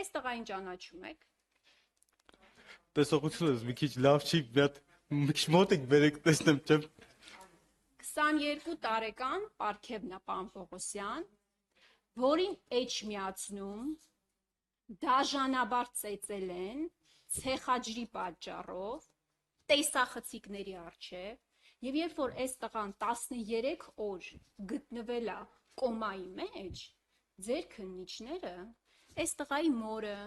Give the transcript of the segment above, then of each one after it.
Այս տղային ճանաչում եք։ Տեսողությունս մի քիչ լավ չի, մի քիչ մոտիկ բերեք տեսնեմ, չեմ։ 22 տարեկան Պարքևնա պարոն Պողոսյան, որին էջ միացնում դաժանաբար ծեծել են ցեխաջրի պատճառով տեսախցիկների առջև եւ երբ որ այս տղան 13 օր գտնվել է կոմայի մեջ, ձեր քննիչները այս տղայի մորը,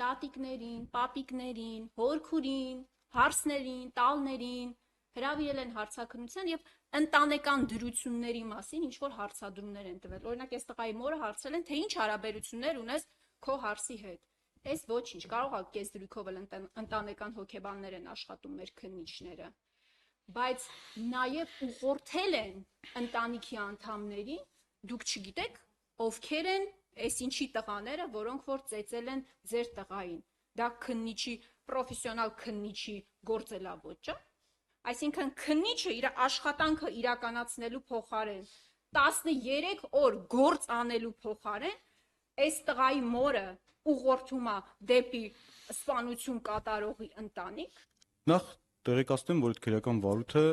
տատիկներին, պապիկներին, հորքուրին, հարսներին, տալներին հրավիրել են հարցաքննության եւ ընտանեկան դրությունների մասին ինչ որ հարցադրումներ են տվել։ Օրինակ, այս տղայի մորը հարցրել են, թե ինչ հարաբերություններ ունես քո հարսի հետ։ Այս ոչինչ, կարող է կեսդրույքով էլ ընտանեկան հոգեբաններ են աշխատում մեր քննիչները, բայց նաեւ ուղղորդել են ընտանիքի անդամներին, դուք չգիտեք ովքեր են այս ինչի տղաները, որոնք որ ծեծել են ձեր տղային։ Դա քննիչի, պրոֆեսիոնալ քննիչի գործելավոճ է։ Այսինքն քննիչը իր աշխատանքը իրականացնելու փոխարեն 13 օր գործ անելու փոխարեն այս տղայի մորը ուղղորդում է դեպի սպանություն կատարողի ընտանիք։ Նախ տեղեկացնեմ, որ այդ քրեական վարույթը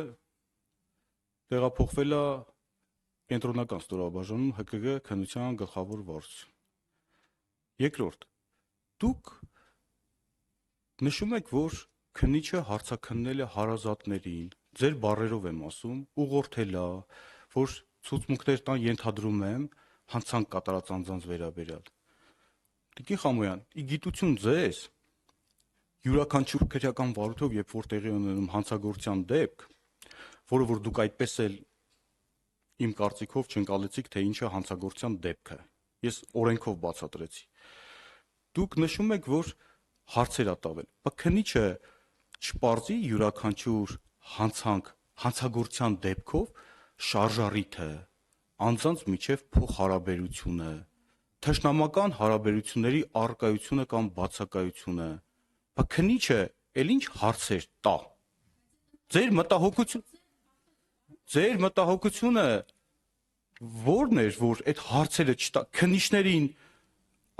տեղափոխվել է կենտրոնական ստորաբաժանում ՀԿԳ քննության գլխավոր վարչություն։ Երկրորդ, դուք նշում եք, որ քննիչը հարցաքննել է հարազատներին, ձեր բառերով եմ ասում, ուղղորդել է, որ ցուցմունքներ տան ենթադրում եմ հանցանք կատարած անձանց վերաբերյալ։ Տիկին Խամոյան, ի գիտություն ձեզ յուրաքանչյուր քրեական վարույթով, երբ որ տեղի ունենում հանցագործության դեպք, որը որ դուք այդպես էլ իմ կարծիքով չընկալեցիք, թե ինչ է հանցագործության դեպքը։ Ես օրենքով բացատրեցի։ Դուք նշում եք, որ հարցեր ա տավել, բայց քննիչը չպարզի յուրաքանչյուր հանցագործության դեպքով շարժառիթը, անձանց միջև փոխհարաբերությունը, թշնամական հարաբերությունների առկայությունը կամ բացակայությունը, բայց քննիչը էլ ինչ հարցեր տա։ Ձեր մտահոգությունը ո՞րն էր, որ այդ հարցերը չտա։ Քննիչներին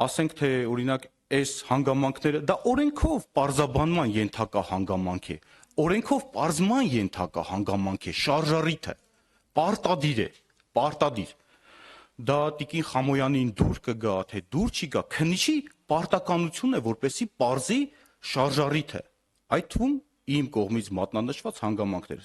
ասենք թե օրինակ այս հանգամանքները դա օրենքով պարզաբանման ենթակա հանգամանք է, օրենքով պարզման ենթակա հանգամանք է, շարժառիթը պարտադիր է, պարտադիր։ Դա տիկին Խամոյանին դուր կգա, թե դուր չի գա, քննիչի պարտականությունն է, որպեսզի պարզի շարժառիթը, այդ թվում իմ կողմից մատնանշված հանգամանքները։